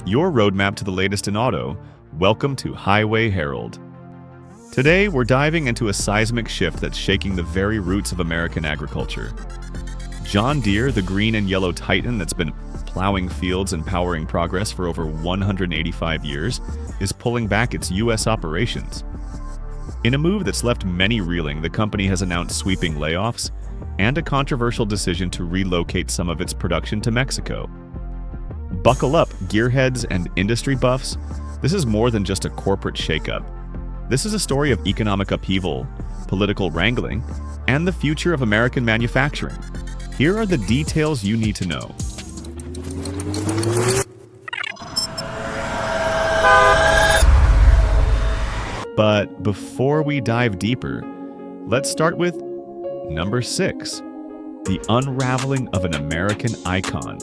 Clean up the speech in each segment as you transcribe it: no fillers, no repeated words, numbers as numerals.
your roadmap to the latest in auto. Welcome to Highway Herald. Today, we're diving into a seismic shift that's shaking the very roots of American agriculture. John Deere, the green and yellow titan that's been plowing fields and powering progress for over 185 years, is pulling back its U.S. operations. In a move that's left many reeling, the company has announced sweeping layoffs and a controversial decision to relocate some of its production to Mexico. Buckle up, gearheads and industry buffs. This is more than just a corporate shakeup. This is a story of economic upheaval, political wrangling, and the future of American manufacturing. Here are the details you need to know. But before we dive deeper, let's start with number 6, the unraveling of an American icon.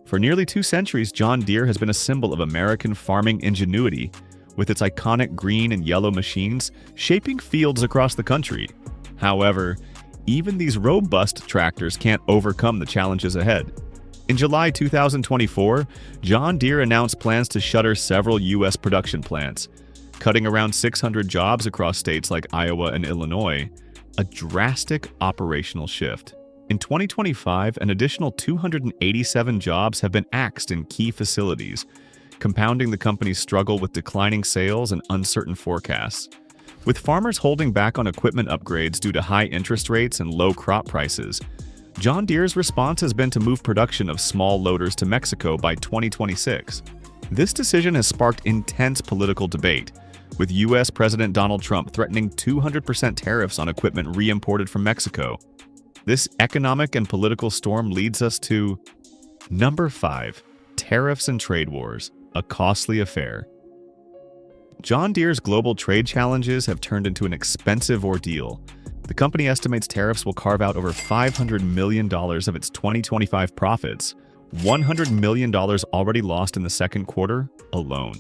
For nearly 2 centuries, John Deere has been a symbol of American farming ingenuity, with its iconic green and yellow machines shaping fields across the country. However, even these robust tractors can't overcome the challenges ahead. In July 2024, John Deere announced plans to shutter several U.S. production plants, cutting around 600 jobs across states like Iowa and Illinois, a drastic operational shift. In 2025, an additional 287 jobs have been axed in key facilities, compounding the company's struggle with declining sales and uncertain forecasts. With farmers holding back on equipment upgrades due to high interest rates and low crop prices, John Deere's response has been to move production of small loaders to Mexico by 2026. This decision has sparked intense political debate, with U.S. President Donald Trump threatening 200% tariffs on equipment re-imported from Mexico. This economic and political storm leads us to number 5, tariffs and trade wars, a costly affair. John Deere's global trade challenges have turned into an expensive ordeal. The company estimates tariffs will carve out over $500 million of its 2025 profits, $100 million already lost in the second quarter alone.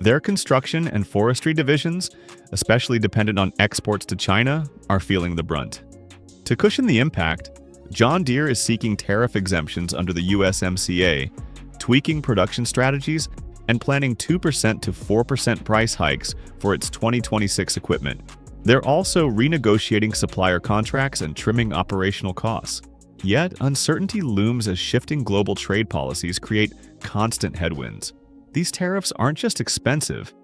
Their construction and forestry divisions, especially dependent on exports to China, are feeling the brunt. To cushion the impact, John Deere is seeking tariff exemptions under the USMCA, tweaking production strategies, and planning 2% to 4% price hikes for its 2026 equipment. They're also renegotiating supplier contracts and trimming operational costs. Yet, uncertainty looms as shifting global trade policies create constant headwinds. These tariffs aren't just expensive,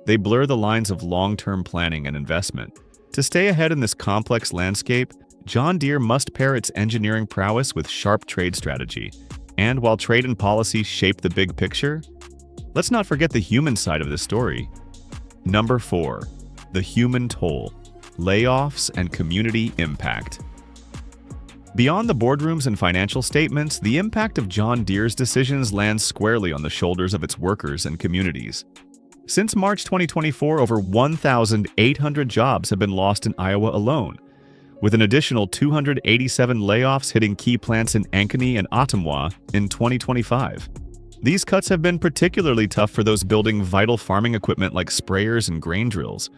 they blur the lines of long-term planning and investment. To stay ahead in this complex landscape, John Deere must pair its engineering prowess with sharp trade strategy. And while trade and policy shape the big picture, let's not forget the human side of this story. Number 4, the human toll, layoffs and community impact. Beyond the boardrooms and financial statements, the impact of John Deere's decisions lands squarely on the shoulders of its workers and communities. Since March 2024, over 1,800 jobs have been lost in Iowa alone, with an additional 287 layoffs hitting key plants in Ankeny and Ottumwa in 2025. These cuts have been particularly tough for those building vital farming equipment like sprayers and grain drills,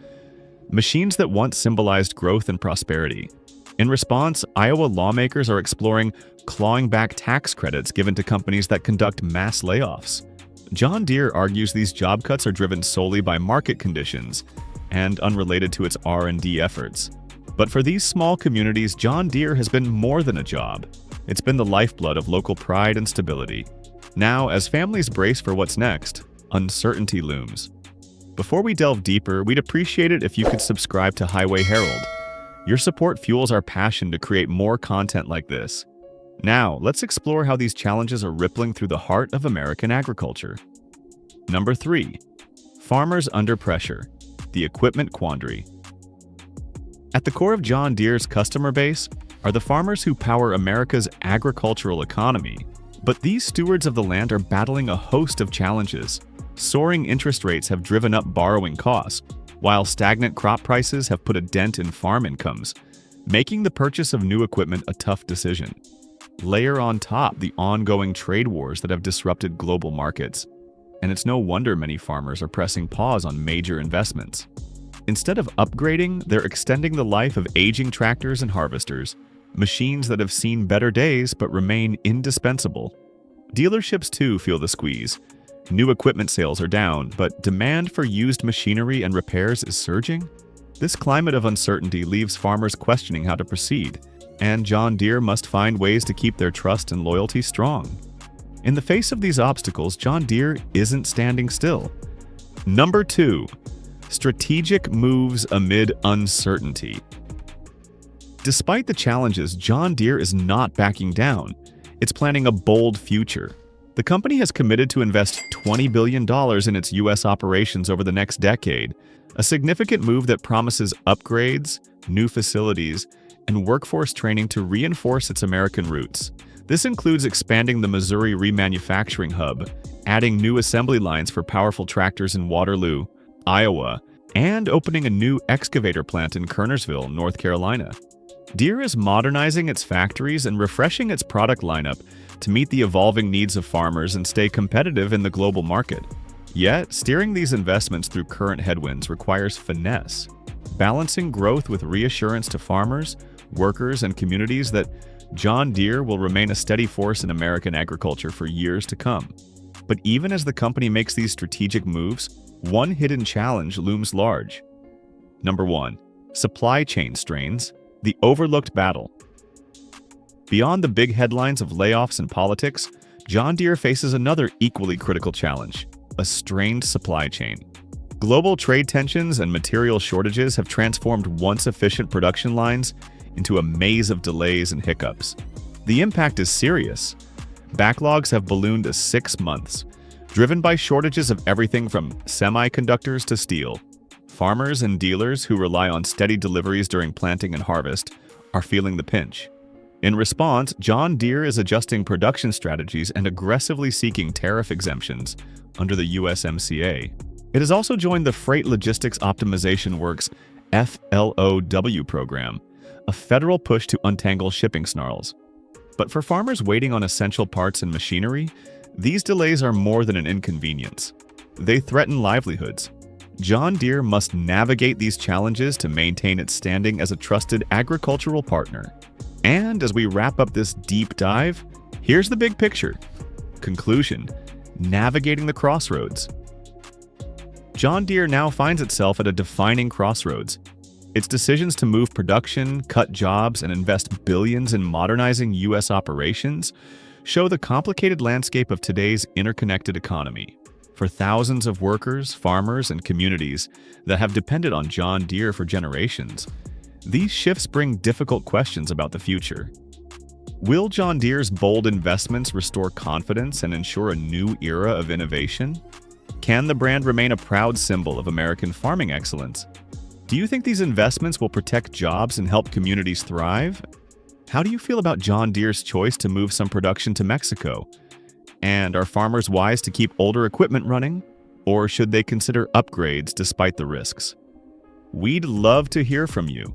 machines that once symbolized growth and prosperity. In response, Iowa lawmakers are exploring clawing back tax credits given to companies that conduct mass layoffs. John Deere argues these job cuts are driven solely by market conditions and unrelated to its R&D efforts. But for these small communities, John Deere has been more than a job. It's been the lifeblood of local pride and stability. Now, as families brace for what's next, uncertainty looms. Before we delve deeper, we'd appreciate it if you could subscribe to Highway Herald. Your support fuels our passion to create more content like this. Now, let's explore how these challenges are rippling through the heart of American agriculture. Number 3, farmers under pressure, the equipment quandary. At the core of John Deere's customer base are the farmers who power America's agricultural economy. But these stewards of the land are battling a host of challenges. Soaring interest rates have driven up borrowing costs, while stagnant crop prices have put a dent in farm incomes, making the purchase of new equipment a tough decision. Layer on top the ongoing trade wars that have disrupted global markets, and it's no wonder many farmers are pressing pause on major investments. Instead of upgrading, they're extending the life of aging tractors and harvesters, machines that have seen better days but remain indispensable. Dealerships too feel the squeeze, New equipment sales are down, but demand for used machinery and repairs is surging. This climate of uncertainty leaves farmers questioning how to proceed, and John Deere must find ways to keep their trust and loyalty strong. In the face of these obstacles, John Deere isn't standing still. Number 2. Strategic moves amid uncertainty. Despite the challenges, John Deere is not backing down. It's planning a bold future. The company has committed to invest $20 billion in its U.S. operations over the next decade, a significant move that promises upgrades, new facilities, and workforce training to reinforce its American roots. This includes expanding the Missouri remanufacturing hub, adding new assembly lines for powerful tractors in Waterloo, Iowa, and opening a new excavator plant in Kernersville, North Carolina. Deere is modernizing its factories and refreshing its product lineup to meet the evolving needs of farmers and stay competitive in the global market. Yet, steering these investments through current headwinds requires finesse, balancing growth with reassurance to farmers, workers, and communities that John Deere will remain a steady force in American agriculture for years to come. But even as the company makes these strategic moves, one hidden challenge looms large. Number 1. Supply chain strains, the overlooked battle. Beyond the big headlines of layoffs and politics, John Deere faces another equally critical challenge: a strained supply chain. Global trade tensions and material shortages have transformed once efficient production lines into a maze of delays and hiccups. The impact is serious. Backlogs have ballooned to 6 months, driven by shortages of everything from semiconductors to steel. Farmers and dealers who rely on steady deliveries during planting and harvest are feeling the pinch. In response, John Deere is adjusting production strategies and aggressively seeking tariff exemptions under the USMCA. It has also joined the Freight Logistics Optimization Works FLOW program, a federal push to untangle shipping snarls. But for farmers waiting on essential parts and machinery, these delays are more than an inconvenience. They threaten livelihoods. John Deere must navigate these challenges to maintain its standing as a trusted agricultural partner. And as we wrap up this deep dive, here's the big picture. Conclusion: navigating the crossroads. John Deere now finds itself at a defining crossroads. Its decisions to move production, cut jobs, and invest billions in modernizing U.S. operations show the complicated landscape of today's interconnected economy. For thousands of workers, farmers, and communities that have depended on John Deere for generations, these shifts bring difficult questions about the future. Will John Deere's bold investments restore confidence and ensure a new era of innovation? Can the brand remain a proud symbol of American farming excellence? Do you think these investments will protect jobs and help communities thrive? How do you feel about John Deere's choice to move some production to Mexico? And are farmers wise to keep older equipment running? Or should they consider upgrades despite the risks? We'd love to hear from you.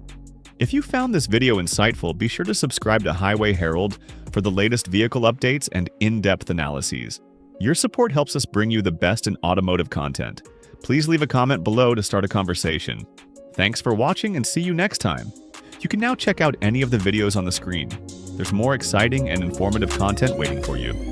If you found this video insightful, be sure to subscribe to Highway Herald for the latest vehicle updates and in-depth analyses. Your support helps us bring you the best in automotive content. Please leave a comment below to start a conversation. Thanks for watching and see you next time. You can now check out any of the videos on the screen. There's more exciting and informative content waiting for you.